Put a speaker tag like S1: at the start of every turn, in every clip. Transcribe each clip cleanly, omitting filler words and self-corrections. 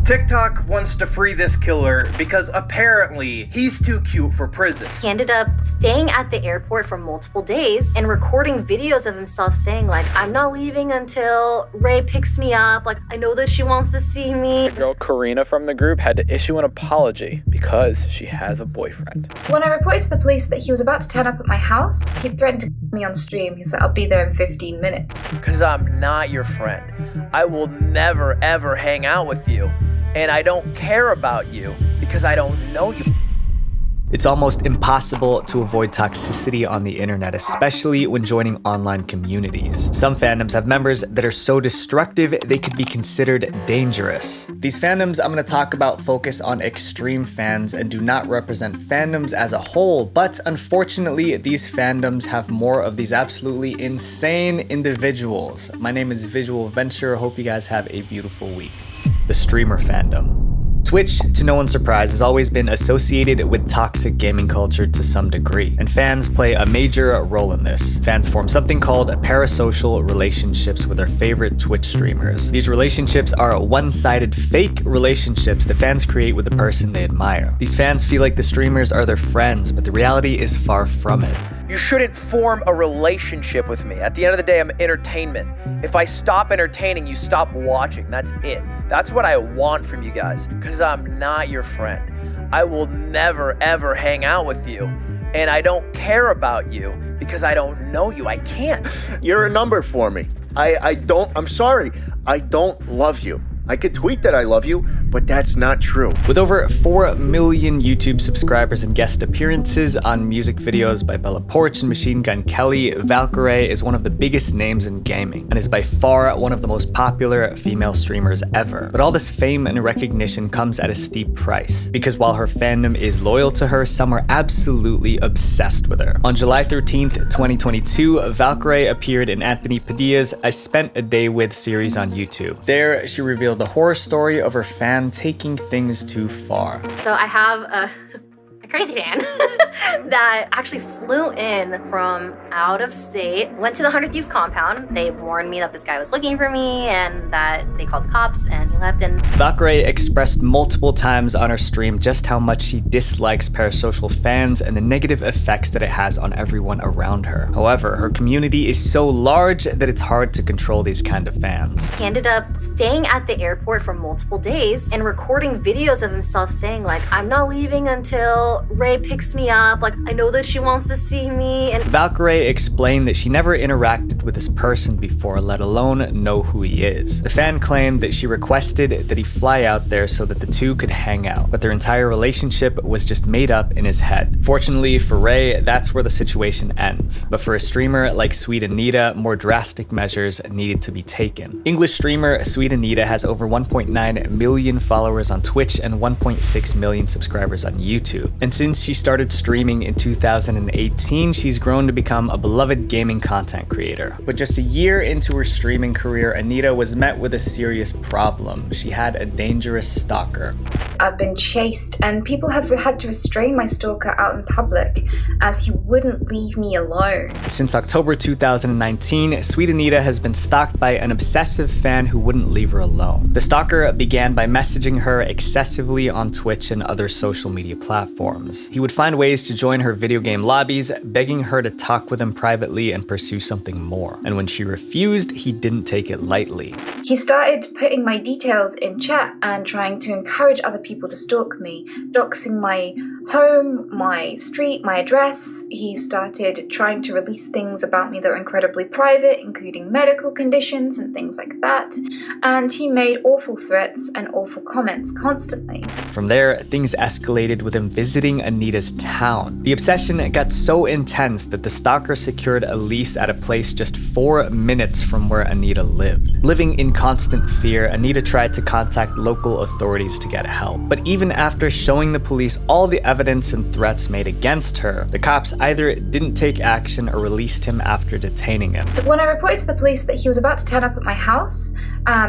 S1: TikTok wants to free this killer because apparently he's too cute for prison.
S2: He ended up staying at the airport for multiple days and recording videos of himself saying like, I'm not leaving until Ray picks me up. Like, I know that she wants to see me.
S3: The girl Karina from the group had to issue an apology because she has a boyfriend.
S4: When I reported to the police that he was about to turn up at my house, he threatened to me on stream. He said, I'll be there in 15 minutes.
S5: Because I'm not your friend. I will never ever hang out with you. And I don't care about you because I don't know you.
S6: It's almost impossible to avoid toxicity on the internet, especially when joining online communities. Some fandoms have members that are so destructive they could be considered dangerous. These fandoms I'm going to talk about focus on extreme fans and do not represent fandoms as a whole, but unfortunately these fandoms have more of these absolutely insane individuals. My name is visualventure. Hope you guys have a beautiful week. The streamer fandom. Twitch, to no one's surprise, has always been associated with toxic gaming culture to some degree, and fans play a major role in this. Fans form something called parasocial relationships with their favorite Twitch streamers. These relationships are one-sided fake relationships that fans create with the person they admire. These fans feel like the streamers are their friends, but the reality is far from it.
S5: You shouldn't form a relationship with me. At the end of the day, I'm entertainment. If I stop entertaining, you stop watching. That's it. That's what I want from you guys, because I'm not your friend. I will never ever hang out with you. And I don't care about you because I don't know you. I can't.
S7: You're a number for me. I'm sorry. I don't love you. I could tweet that I love you, but that's not true.
S6: With over 4 million YouTube subscribers and guest appearances on music videos by Bella Porch and Machine Gun Kelly, Valkyrae is one of the biggest names in gaming and is by far one of the most popular female streamers ever. But all this fame and recognition comes at a steep price, because while her fandom is loyal to her, some are absolutely obsessed with her. On July 13th, 2022, Valkyrae appeared in Anthony Padilla's I Spent a Day With series on YouTube. There, she revealed the horror story of her fan taking things too far.
S2: So I have a crazy fan that actually flew in from out of state, went to the 100 Thieves compound. They warned me that this guy was looking for me and that they called the cops, and he left. And
S6: Valkyrae expressed multiple times on her stream just how much she dislikes parasocial fans and the negative effects that it has on everyone around her. However, her community is so large that it's hard to control these kind of fans.
S2: he ended up staying at the airport for multiple days and recording videos of himself saying like, I'm not leaving until Ray picks me up. Like, I know that she wants to see me. And
S6: Valkyrae explained that she never interacted with this person before, let alone know who he is. The fan claimed that she requested that he fly out there so that the two could hang out, but their entire relationship was just made up in his head. Fortunately for Ray, that's where the situation ends. But for a streamer like Sweet Anita, more drastic measures needed to be taken. English streamer Sweet Anita has over 1.9 million followers on Twitch and 1.6 million subscribers on YouTube. And since she started streaming in 2018, she's grown to become a beloved gaming content creator. But just a year into her streaming career, Anita was met with a serious problem. She had a dangerous stalker.
S4: I've been chased, and people have had to restrain my stalker out in public as he wouldn't leave me alone.
S6: Since October 2019, Sweet Anita has been stalked by an obsessive fan who wouldn't leave her alone. The stalker began by messaging her excessively on Twitch and other social media platforms. He would find ways to join her video game lobbies, begging her to talk with him privately and pursue something more. And when she refused, he didn't take it lightly.
S4: He started putting my details in chat and trying to encourage other people to stalk me, doxing my home, my street, my address. He started trying to release things about me that were incredibly private, including medical conditions and things like that. And he made awful threats and awful comments constantly.
S6: From there, things escalated with him visiting Anita's town. The obsession got so intense that the stalker secured a lease at a place just 4 minutes from where Anita lived. Living in constant fear, Anita tried to contact local authorities to get help. But even after showing the police all the evidence and threats made against her, the cops either didn't take action or released him after detaining him.
S4: When I reported to the police that he was about to turn up at my house,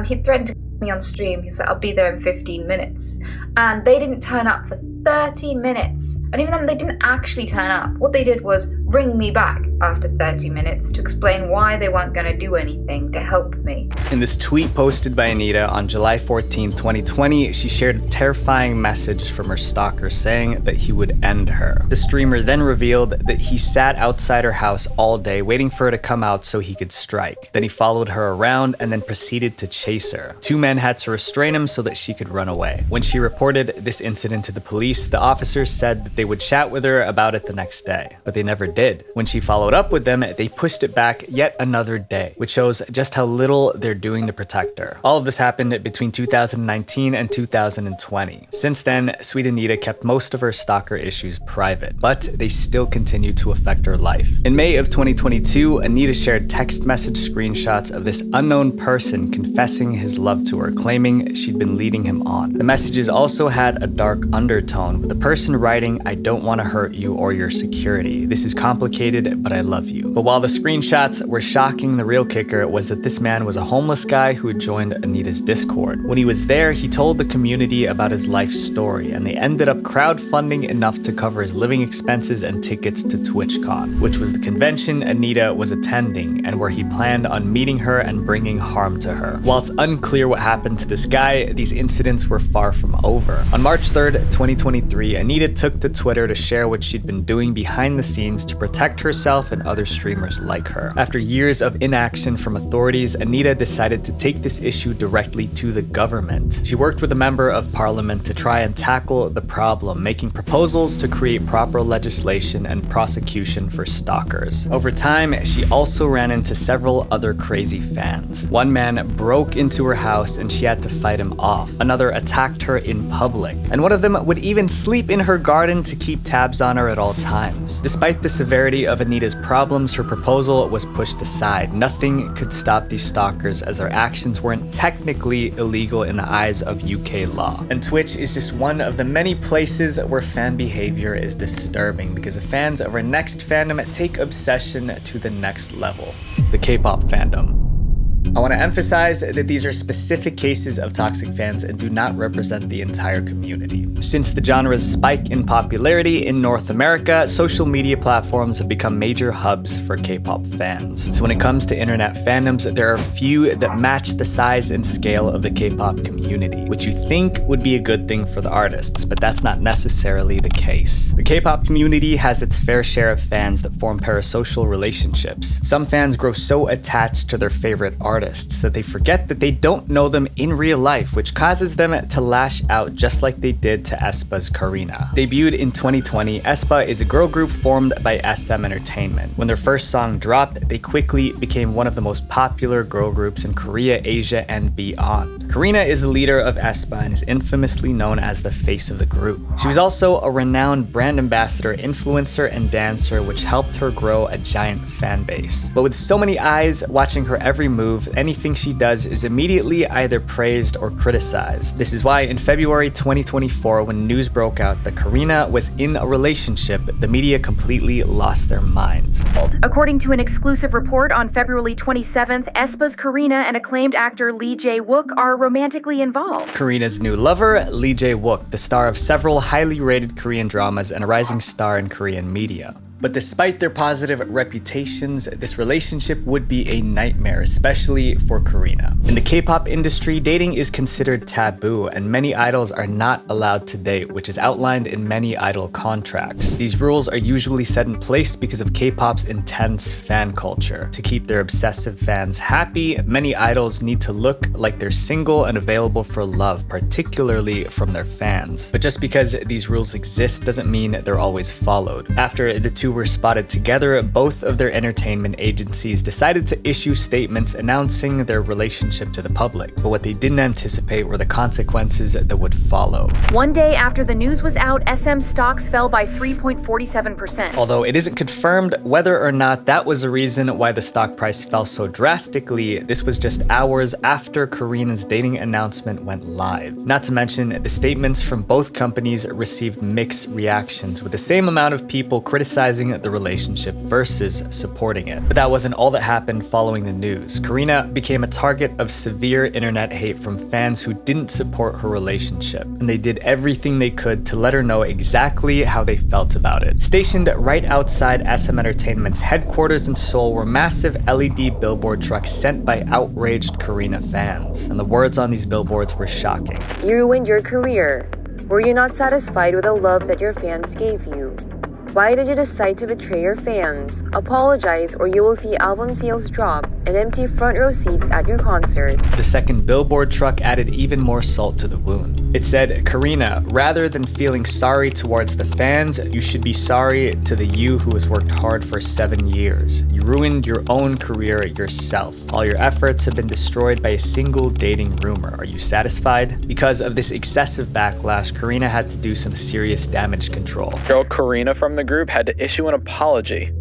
S4: he threatened to me on stream. He said, I'll be there in 15 minutes. And they didn't turn up for 30 minutes. And even then, they didn't actually turn up. What they did was ring me back after 30 minutes to explain why they weren't going to do anything to help me.
S6: In this tweet posted by Anita on July 14, 2020, she shared a terrifying message from her stalker saying that he would end her. The streamer then revealed that he sat outside her house all day waiting for her to come out so he could strike. Then he followed her around and then proceeded to chase her. 2 men had to restrain him so that she could run away. When she reported this incident to the police, the officers said that they would chat with her about it the next day, but they never did. When she followed up with them, they pushed it back yet another day, which shows just how little they're doing to protect her. All of this happened between 2019 and 2020. Since then, Sweet Anita kept most of her stalker issues private, but they still continue to affect her life. In May of 2022, Anita shared text message screenshots of this unknown person confessing his love to her, claiming she'd been leading him on. The messages also had a dark undertone, with the person writing, "I don't want to hurt you or your security. This is complicated, but I love you." But while the screenshots were shocking, the real kicker was that this man was a homeless guy who had joined Anita's Discord. When he was there, he told the community about his life story, and they ended up crowdfunding enough to cover his living expenses and tickets to TwitchCon, which was the convention Anita was attending and where he planned on meeting her and bringing harm to her. While it's unclear what happened to this guy, these incidents were far from over. On March 3rd, 2023, Anita took to Twitter to share what she'd been doing behind the scenes to protect herself and other streamers like her. After years of inaction from authorities, Anita decided to take this issue directly to the government. She worked with a member of parliament to try and tackle the problem, making proposals to create proper legislation and prosecution for stalkers. Over time, she also ran into several other crazy fans. One man broke into her house and she had to fight him off. Another attacked her in public. And one of them would even sleep in her garden to keep tabs on her at all times. Despite the severity of Anita's problems, her proposal was pushed aside. Nothing could stop these stalkers as their actions weren't technically illegal in the eyes of UK law. And Twitch is just one of the many places where fan behavior is disturbing because the fans of our next fandom take obsession to the next level, the K-pop fandom. I want to emphasize that these are specific cases of toxic fans and do not represent the entire community. Since the genre's spike in popularity in North America, social media platforms have become major hubs for K-pop fans. So when it comes to internet fandoms, there are few that match the size and scale of the K-pop community, which you think would be a good thing for the artists, but that's not necessarily the case. The K-pop community has its fair share of fans that form parasocial relationships. Some fans grow so attached to their favorite artists that they forget that they don't know them in real life, which causes them to lash out just like they did to aespa's Karina. Debuted in 2020, aespa is a girl group formed by SM Entertainment. When their first song dropped, they quickly became one of the most popular girl groups in Korea, Asia, and beyond. Karina is the leader of aespa and is infamously known as the face of the group. She was also a renowned brand ambassador, influencer, and dancer, which helped her grow a giant fan base. But with so many eyes watching her every move, anything she does is immediately either praised or criticized. This is why in February 2024, when news broke out that Karina was in a relationship, the media completely lost their minds.
S8: According to an exclusive report on February 27th, aespa's Karina and acclaimed actor Lee Jae-wook are romantically involved.
S6: Karina's new lover, Lee Jae-wook, the star of several highly rated Korean dramas and a rising star in Korean media. But despite their positive reputations, this relationship would be a nightmare, especially for Karina. In the K-pop industry, dating is considered taboo, and many idols are not allowed to date, which is outlined in many idol contracts. These rules are usually set in place because of K-pop's intense fan culture. To keep their obsessive fans happy, many idols need to look like they're single and available for love, particularly from their fans. But just because these rules exist doesn't mean they're always followed. After the two were spotted together, both of their entertainment agencies decided to issue statements announcing their relationship to the public. But what they didn't anticipate were the consequences that would follow.
S8: One day after the news was out, SM stocks fell by 3.47%.
S6: Although it isn't confirmed whether or not that was the reason why the stock price fell so drastically, this was just hours after Karina's dating announcement went live. Not to mention, the statements from both companies received mixed reactions, with the same amount of people criticizing criticizing the relationship versus supporting it. But that wasn't all that happened following the news. Karina became a target of severe internet hate from fans who didn't support her relationship, and they did everything they could to let her know exactly how they felt about it. Stationed right outside SM Entertainment's headquarters in Seoul were massive LED billboard trucks sent by outraged Karina fans, and the words on these billboards were shocking.
S9: You ruined your career. Were you not satisfied with the love that your fans gave you? Why did you decide to betray your fans? Apologize or you will see album sales drop and empty front row seats at your concert.
S6: The second billboard truck added even more salt to the wound. It said, Karina, rather than feeling sorry towards the fans, you should be sorry to the you who has worked hard for 7 years. You ruined your own career yourself. All your efforts have been destroyed by a single dating rumor. Are you satisfied? Because of this excessive backlash, Karina had to do some serious damage control.
S3: Girl Karina from the group had to issue an apology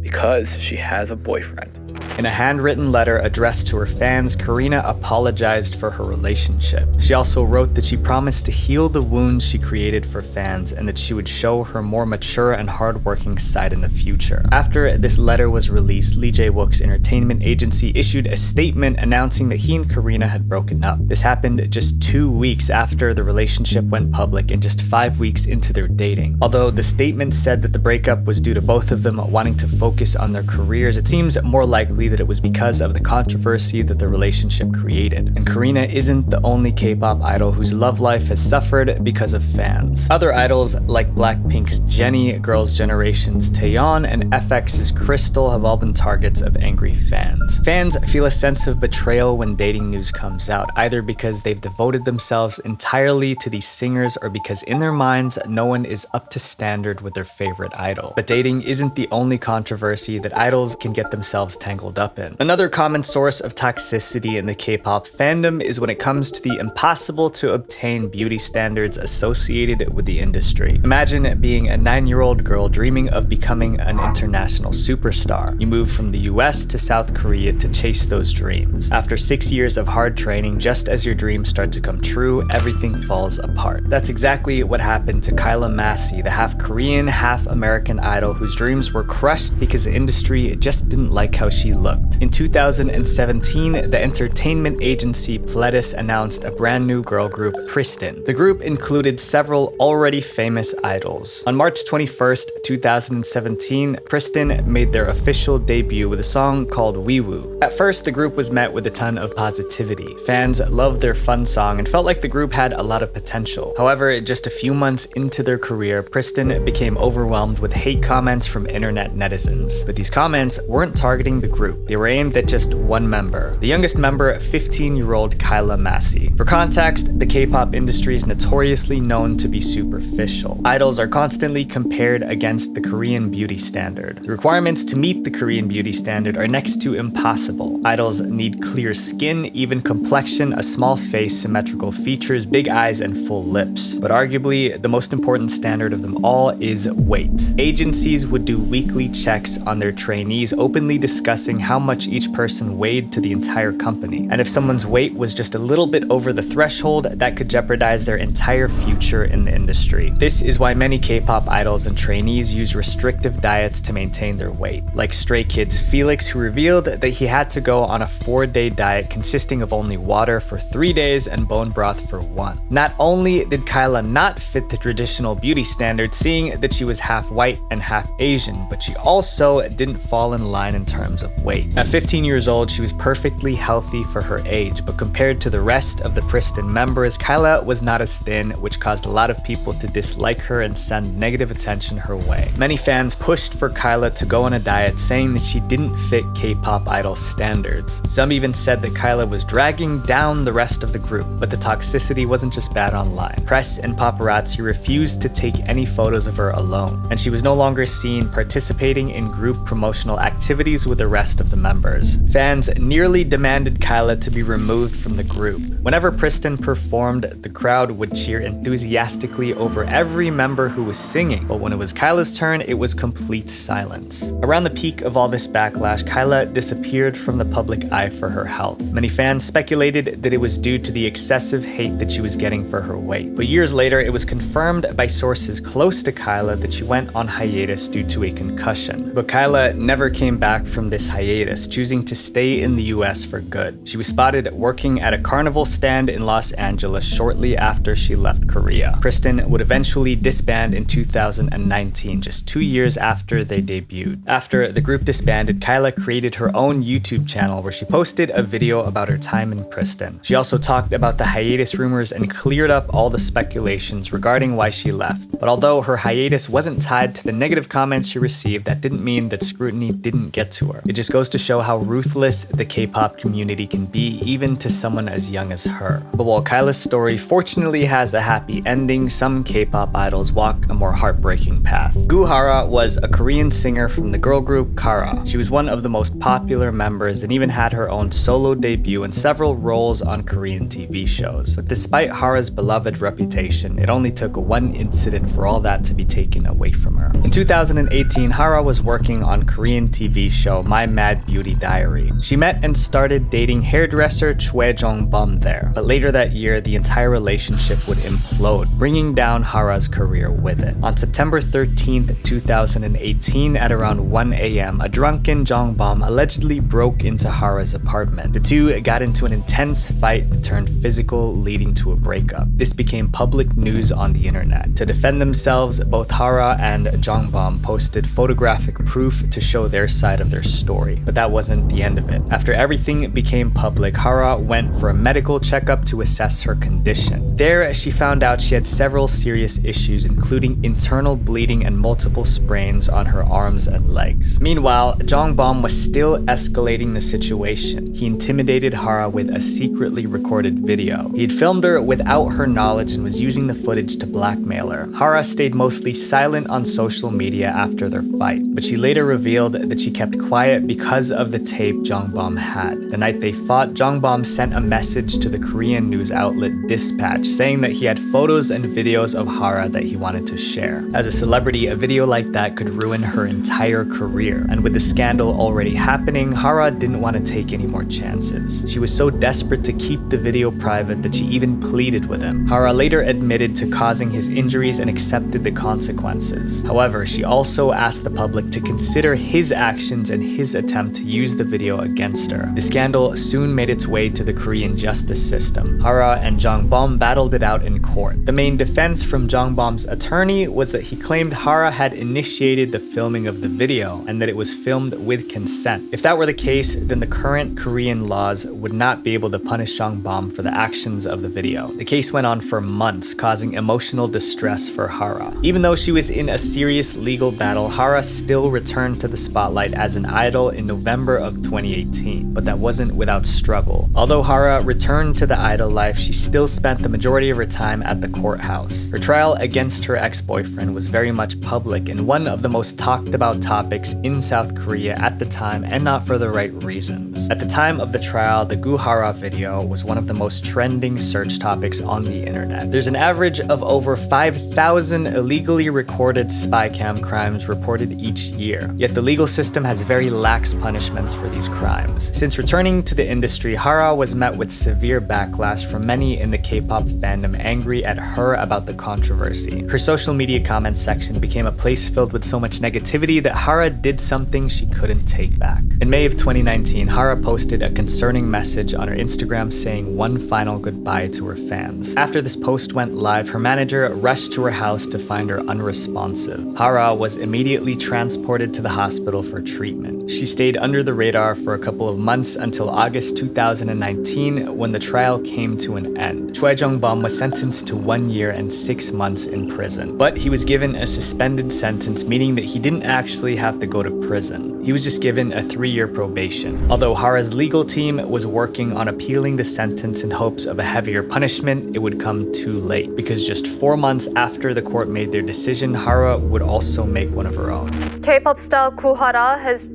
S3: because she has a boyfriend.
S6: In a handwritten letter addressed to her fans, Karina apologized for her relationship. She also wrote that she promised to heal the wounds she created for fans and that she would show her more mature and hardworking side in the future. After this letter was released, Lee Jae-wook's entertainment agency issued a statement announcing that he and Karina had broken up. This happened just 2 weeks after the relationship went public and just 5 weeks into their dating. Although the statement said that the breakup was due to both of them wanting to focus on their careers, it seems more likely that it was because of the controversy that the relationship created. And Karina isn't the only K-pop idol whose love life has suffered because of fans. Other idols like Blackpink's Jennie, Girls' Generation's Taeyeon, and FX's Crystal have all been targets of angry fans. Fans feel a sense of betrayal when dating news comes out, either because they've devoted themselves entirely to these singers or because in their minds, no one is up to standard with their favorite idol. But dating isn't the only controversy that idols can get themselves tangled up in. Another common source of toxicity in the K-pop fandom is when it comes to the impossible to obtain beauty standards associated with the industry. Imagine being a 9-year-old girl dreaming of becoming an international superstar. You move from the US to South Korea to chase those dreams. After 6 years of hard training, just as your dreams start to come true, everything falls apart. That's exactly what happened to Kyla Massey, the half Korean, half American idol whose dreams were crushed because the industry just didn't like how she looked. In 2017, the entertainment agency Pledis announced a brand new girl group, Pristin. The group included several already famous idols. On March 21st, 2017, Pristin made their official debut with a song called Wee Woo. At first, the group was met with a ton of positivity. Fans loved their fun song and felt like the group had a lot of potential. However, just a few months into their career, Pristin became overwhelmed with hate comments from internet netizens. But these comments weren't targeting the group. They were aimed at just one member, the youngest member, 15-year-old Kyla Massey. For context, the K-pop industry is notoriously known to be superficial. Idols are constantly compared against the Korean beauty standard. The requirements to meet the Korean beauty standard are next to impossible. Idols need clear skin, even complexion, a small face, symmetrical features, big eyes, and full lips. But arguably, the most important standard of them all is weight. Agencies would do weekly checks on their trainees, openly discussing how much each person weighed to the entire company. And if someone's weight was just a little bit over the threshold, that could jeopardize their entire future in the industry. This is why many K-pop idols and trainees use restrictive diets to maintain their weight. Like Stray Kids' Felix, who revealed that he had to go on a 4-day diet consisting of only water for 3 days and bone broth for 1. Not only did Kyla not fit the traditional beauty standard, seeing that she was half white and half Asian, but she also didn't fall in line in terms of weight. At 15 years old, she was perfectly healthy for her age, but compared to the rest of the Pristin members, Kyla was not as thin, which caused a lot of people to dislike her and send negative attention her way. Many fans pushed for Kyla to go on a diet, saying that she didn't fit K-pop idol standards. Some even said that Kyla was dragging down the rest of the group, but the toxicity wasn't just bad online. Press and paparazzi refused to take any photos of her alone, and she was no longer seen participating in group promotional activities with the rest rest of the members. Fans nearly demanded Kyla to be removed from the group. Whenever Pristin performed, the crowd would cheer enthusiastically over every member who was singing, but when it was Kyla's turn, it was complete silence. Around the peak of all this backlash, Kyla disappeared from the public eye for her health. Many fans speculated that it was due to the excessive hate that she was getting for her weight. But years later, it was confirmed by sources close to Kyla that she went on hiatus due to a concussion. But Kyla never came back from this hiatus, choosing to stay in the US for good. She was spotted working at a carnival stand in Los Angeles shortly after she left Korea. Pristin would eventually disband in 2019, just 2 years after they debuted. After the group disbanded, Kyla created her own YouTube channel where she posted a video about her time in Pristin. She also talked about the hiatus rumors and cleared up all the speculations regarding why she left. But although her hiatus wasn't tied to the negative comments she received, that didn't mean that scrutiny didn't get to her. It just goes to show how ruthless the K-pop community can be, even to someone as young as her. But while Kyla's story fortunately has a happy ending, some K-pop idols walk a more heartbreaking path. Hara was a Korean singer from the girl group Hara. She was one of the most popular members and even had her own solo debut and several roles on Korean TV shows. But despite Hara's beloved reputation, it only took one incident for all that to be taken away from her. In 2018, Hara was working on Korean TV show My Mad Beauty Diary. She met and started dating hairdresser Choi Jong-bum there. But later that year, the entire relationship would implode, bringing down Hara's career with it. On September 13th, 2018, at around 1 a.m., a drunken Jong-bum allegedly broke into Hara's apartment. The two got into an intense fight that turned physical, leading to a breakup. This became public news on the internet. To defend themselves, both Hara and Jong-bum posted photographic proof to show their side of their story. But that wasn't the end of it. After everything became public, Hara went for a medical checkup to assess her condition. There, she found out she had several serious issues, including internal bleeding and multiple sprains on her arms and legs. Meanwhile, Jong-bum was still escalating the situation. He intimidated Hara with a secretly recorded video. He had filmed her without her knowledge and was using the footage to blackmail her. Hara stayed mostly silent on social media after their fight, but she later revealed that she kept quiet because of the tape Jong-bum had. The night they fought, Jong-bum sent a message to the Korean news outlet Dispatch saying that he had photos and videos of Hara that he wanted to share. As a celebrity, a video like that could ruin her entire career, and with the scandal already happening, Hara didn't want to take any more chances. She was so desperate to keep the video private that she even pleaded with him. Hara later admitted to causing his injuries and accepted the consequences. However, she also asked the public to consider his actions and his attempt to use the video against her. The scandal soon made its way to the Korean justice system. Hara and Jong-bum battled it out in court. The main defense from Jong-bum's attorney was that he claimed Hara had initiated the filming of the video and that it was filmed with consent. If that were the case, then the current Korean laws would not be able to punish Jong-bum for the actions of the video. The case went on for months, causing emotional distress for Hara. Even though she was in a serious legal battle, Hara still returned to the spotlight as an idol in November of 2018, but that wasn't without struggle. Although Hara returned to the idol life, she still spent the majority of her time at the courthouse. Her trial against her ex-boyfriend was very much public and one of the most talked about topics in South Korea at the time, and not for the right reasons. At the time of the trial, the Hara video was one of the most trending search topics on the internet. There's an average of over 5,000 illegally recorded spy cam crimes reported each year, yet the legal system has very lax punishments for these crimes. Since returning to the industry, Hara was met with severe backlash from many in the K-pop fandom, angry at her about the controversy. Her social media comments section became a place filled with so much negativity that Hara did something she couldn't take back. In May of 2019, Hara posted a concerning message on her Instagram saying one final goodbye to her fans. After this post went live, her manager rushed to her house to find her unresponsive. Hara was immediately transported to the hospital for treatment. She stayed under the radar for a couple of months until August 2019, when the trial came to an end. Choi Jong-bum was sentenced to 1 year and 6 months in prison, but he was given a suspended sentence, meaning that he didn't actually have to go to prison. He was just given a 3-year probation. Although Hara's legal team was working on appealing the sentence in hopes of a heavier punishment, it would come too late, because just 4 months after the court made their decision, Hara would also make one of her own.
S10: K-pop star Hara has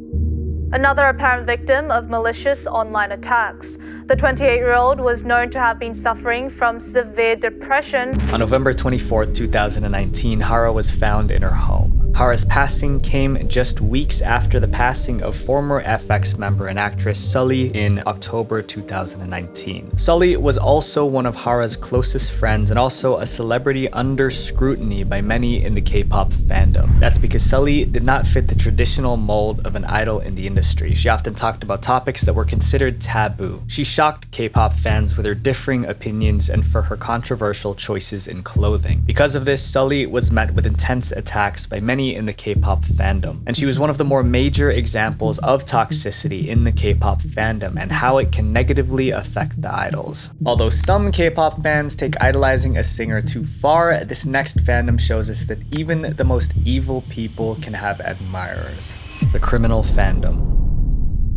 S10: Another apparent victim of malicious online attacks. The 28-year-old was known to have been suffering from severe depression.
S6: On November 24, 2019, Hara was found in her home. Hara's passing came just weeks after the passing of former FX member and actress Sully in October 2019. Sully was also one of Hara's closest friends and also a celebrity under scrutiny by many in the K-pop fandom. That's because Sully did not fit the traditional mold of an idol in the industry. She often talked about topics that were considered taboo. She shocked K-pop fans with her differing opinions and for her controversial choices in clothing. Because of this, Sully was met with intense attacks by many in the K-pop fandom, and she was one of the more major examples of toxicity in the K-pop fandom and how it can negatively affect the idols. Although some K-pop fans take idolizing a singer too far, this next fandom shows us that even the most evil people can have admirers. The criminal fandom.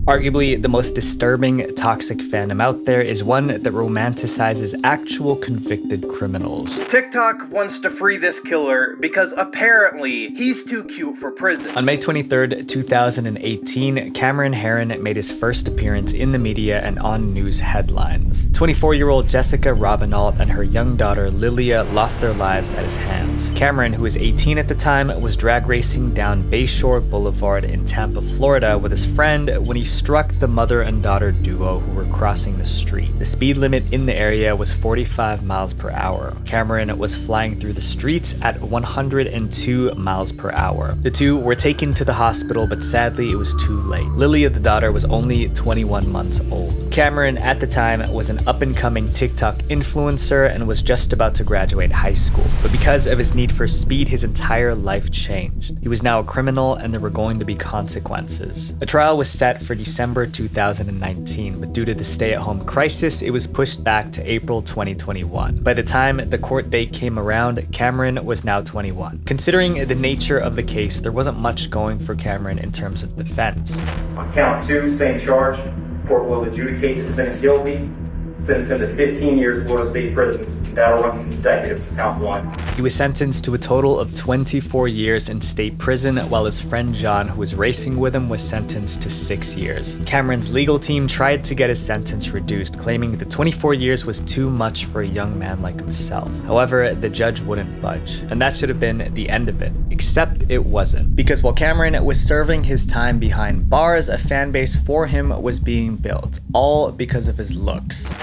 S6: Arguably, the most disturbing toxic fandom out there is one that romanticizes actual convicted criminals.
S1: TikTok wants to free this killer because apparently he's too cute for prison.
S6: On May 23rd, 2018, Cameron Herron made his first appearance in the media and on news headlines. 24-year-old Jessica Robinault and her young daughter Lilia lost their lives at his hands. Cameron, who was 18 at the time, was drag racing down Bayshore Boulevard in Tampa, Florida with his friend when he struck the mother and daughter duo who were crossing the street. The speed limit in the area was 45 miles per hour. Cameron was flying through the streets at 102 miles per hour. The two were taken to the hospital, but sadly it was too late. Lilia, the daughter, was only 21 months old. Cameron, at the time, was an up-and-coming TikTok influencer and was just about to graduate high school. But because of his need for speed, his entire life changed. He was now a criminal and there were going to be consequences. A trial was set for December 2019, but due to the stay-at-home crisis, it was pushed back to April 2021. By the time the court date came around, Cameron was now 21. Considering the nature of the case, there wasn't much going for Cameron in terms of defense.
S11: On count 2, same charge, court will adjudicate the defendant guilty, sentence him to 15 years Florida State Prison. That'll run consecutive to count 1.
S6: He was sentenced to a total of 24 years in state prison, while his friend John, who was racing with him, was sentenced to 6 years. Cameron's legal team tried to get his sentence reduced, claiming that 24 years was too much for a young man like himself. However, the judge wouldn't budge, and that should have been the end of it. Except it wasn't. Because while Cameron was serving his time behind bars, a fan base for him was being built, all because of his looks.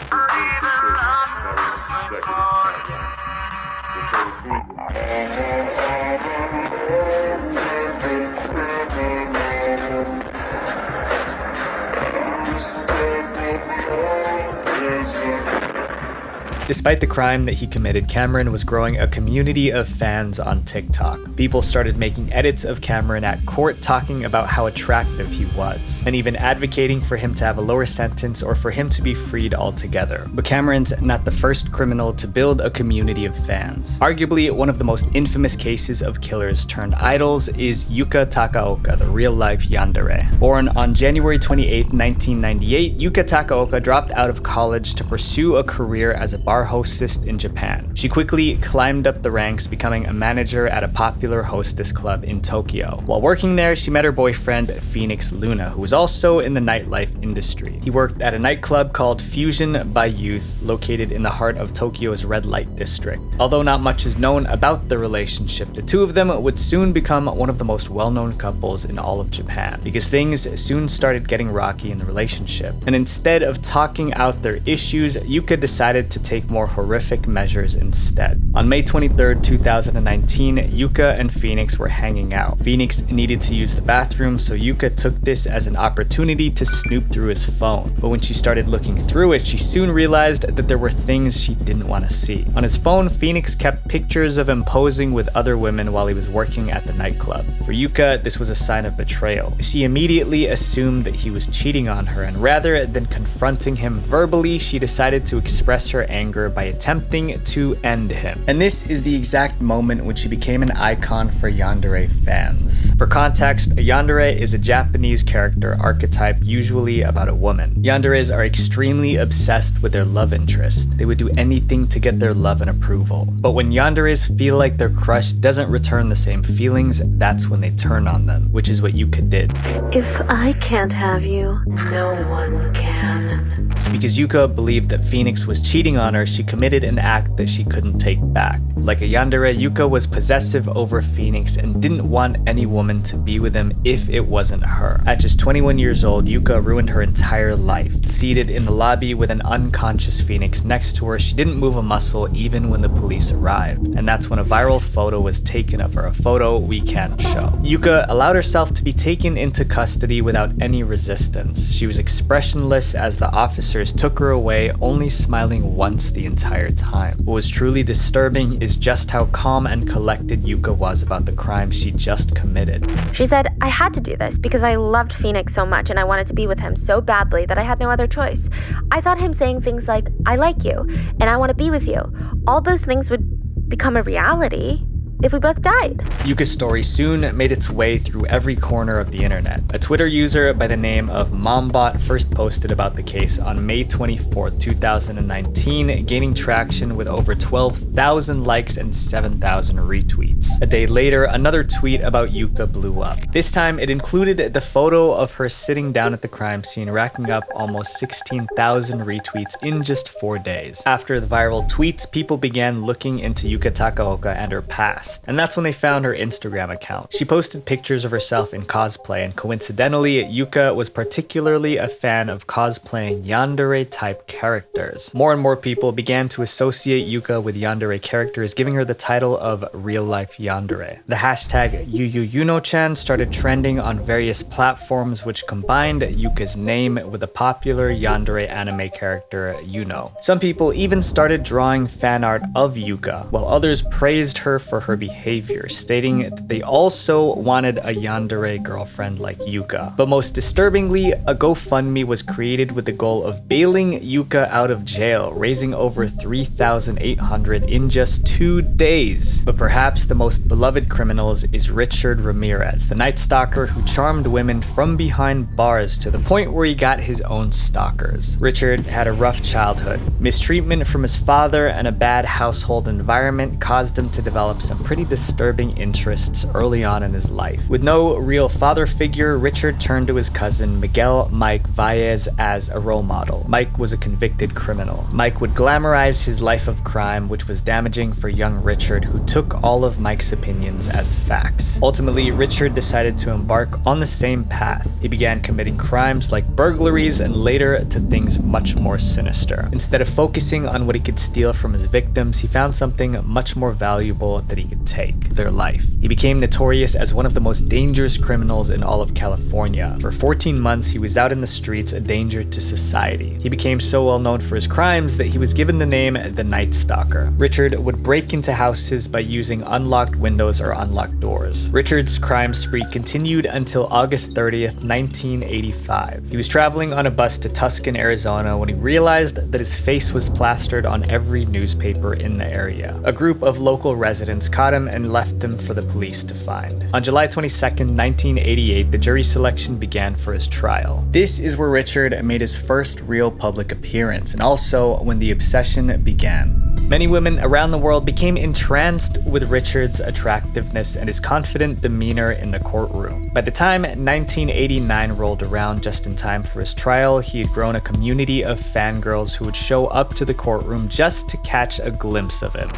S6: Despite the crime that he committed, Cameron was growing a community of fans on TikTok. People started making edits of Cameron at court talking about how attractive he was, and even advocating for him to have a lower sentence or for him to be freed altogether. But Cameron's not the first criminal to build a community of fans. Arguably, one of the most infamous cases of killers turned idols is Yuka Takaoka, the real-life yandere. Born on January 28, 1998, Yuka Takaoka dropped out of college to pursue a career as a bar hostess in Japan. She quickly climbed up the ranks, becoming a manager at a popular hostess club in Tokyo. While working there, she met her boyfriend, Phoenix Luna, who was also in the nightlife industry. He worked at a nightclub called Fusion by Youth, located in the heart of Tokyo's red light district. Although not much is known about the relationship, the two of them would soon become one of the most well-known couples in all of Japan, because things soon started getting rocky in the relationship. And instead of talking out their issues, Yuka decided to take more horrific measures instead. On May 23, 2019, Yuka and Phoenix were hanging out. Phoenix needed to use the bathroom, so Yuka took this as an opportunity to snoop through his phone. But when she started looking through it, she soon realized that there were things she didn't want to see. On his phone, Phoenix kept pictures of him posing with other women while he was working at the nightclub. For Yuka, this was a sign of betrayal. She immediately assumed that he was cheating on her, and rather than confronting him verbally, she decided to express her anger anger by attempting to end him. And this is the exact moment when she became an icon for yandere fans. For context, a yandere is a Japanese character archetype usually about a woman. Yanderes are extremely obsessed with their love interest. They would do anything to get their love and approval. But when yanderes feel like their crush doesn't return the same feelings, that's when they turn on them, which is what Yuka did.
S12: If I can't have you, no one can.
S6: Because Yuka believed that Phoenix was cheating on her, she committed an act that she couldn't take back. Like a yandere, Yuka was possessive over Phoenix and didn't want any woman to be with him if it wasn't her. At just 21 years old, Yuka ruined her entire life. Seated in the lobby with an unconscious Phoenix next to her, she didn't move a muscle even when the police arrived. And that's when a viral photo was taken of her, a photo we can't show. Yuka allowed herself to be taken into custody without any resistance. She was expressionless as the officers took her away, only smiling once the entire time. What was truly disturbing is just how calm and collected Yuka was about the crime she just committed.
S13: She said, I had to do this because I loved Phoenix so much and I wanted to be with him so badly that I had no other choice. I thought him saying things like, I like you and I want to be with you, all those things would become a reality if we both died.
S6: Yuka's story soon made its way through every corner of the internet. A Twitter user by the name of Mombot first posted about the case on May 24, 2019, gaining traction with over 12,000 likes and 7,000 retweets. A day later, another tweet about Yuka blew up. This time, it included the photo of her sitting down at the crime scene, racking up almost 16,000 retweets in just 4 days. After the viral tweets, people began looking into Yuka Takaoka and her past. And that's when they found her Instagram account. She posted pictures of herself in cosplay, and coincidentally, Yuka was particularly a fan of cosplaying yandere-type characters. More and more people began to associate Yuka with yandere characters, giving her the title of real-life yandere. The hashtag YuYuYuno-chan started trending on various platforms, which combined Yuka's name with the popular yandere anime character Yuno. Some people even started drawing fan art of Yuka, while others praised her for her behavior, stating that they also wanted a yandere girlfriend like Yuka. But most disturbingly, a GoFundMe was created with the goal of bailing Yuka out of jail, raising over $3,800 in just 2 days. But perhaps the most beloved criminals is Richard Ramirez, the night stalker who charmed women from behind bars to the point where he got his own stalkers. Richard had a rough childhood. Mistreatment from his father and a bad household environment caused him to develop some pretty disturbing interests early on in his life. With no real father figure, Richard turned to his cousin Miguel Mike Valles as a role model. Mike was a convicted criminal. Mike would glamorize his life of crime, which was damaging for young Richard, who took all of Mike's opinions as facts. Ultimately, Richard decided to embark on the same path. He began committing crimes like burglaries and later to things much more sinister. Instead of focusing on what he could steal from his victims, he found something much more valuable that he could take: their life. He became notorious as one of the most dangerous criminals in all of California. For 14 months, he was out in the streets, a danger to society. He became so well known for his crimes that he was given the name the Night Stalker. Richard would break into houses by using unlocked windows or unlocked doors. Richard's crime spree continued until August 30th, 1985. He was traveling on a bus to Tucson, Arizona when he realized that his face was plastered on every newspaper in the area. A group of local residents caught him and left him for the police to find. On July 22nd, 1988, the jury selection began for his trial. This is where Richard made his first real public appearance, and also when the obsession began. Many women around the world became entranced with Richard's attractiveness and his confident demeanor in the courtroom. By the time 1989 rolled around, just in time for his trial, he had grown a community of fangirls who would show up to the courtroom just to catch a glimpse of him.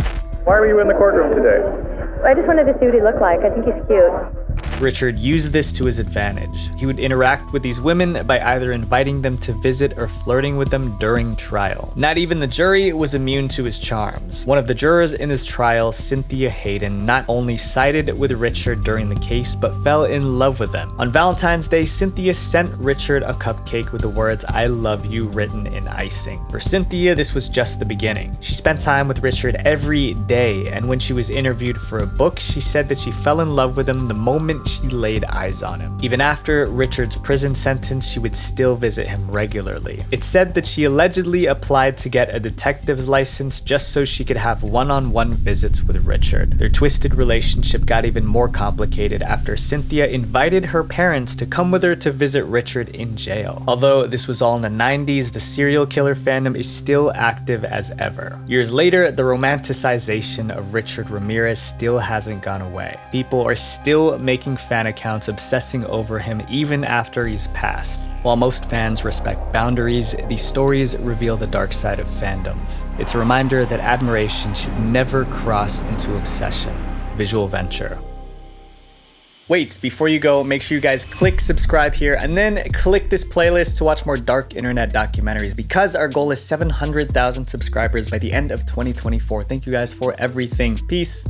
S3: Why were you in the courtroom today?
S12: I just wanted to see what he looked like. I think he's cute.
S6: Richard used this to his advantage. He would interact with these women by either inviting them to visit or flirting with them during trial. Not even the jury was immune to his charms. One of the jurors in his trial, Cynthia Hayden, not only sided with Richard during the case, but fell in love with him. On Valentine's Day, Cynthia sent Richard a cupcake with the words, "I love you," written in icing. For Cynthia, this was just the beginning. She spent time with Richard every day, and when she was interviewed for a book, she said that she fell in love with him the moment she laid eyes on him. Even after Richard's prison sentence, she would still visit him regularly. It's said that she allegedly applied to get a detective's license just so she could have one-on-one visits with Richard. Their twisted relationship got even more complicated after Cynthia invited her parents to come with her to visit Richard in jail. Although this was all in the 90s, the serial killer fandom is still active as ever. Years later, the romanticization of Richard Ramirez still hasn't gone away. People are still making fan accounts obsessing over him even after he's passed. While most fans respect boundaries, these stories reveal the dark side of fandoms. It's a reminder that admiration should never cross into obsession. Visual venture. Wait, before you go, make sure you guys click subscribe here and then click this playlist to watch more dark internet documentaries because our goal is 700,000 subscribers by the end of 2024. Thank you guys for everything. Peace.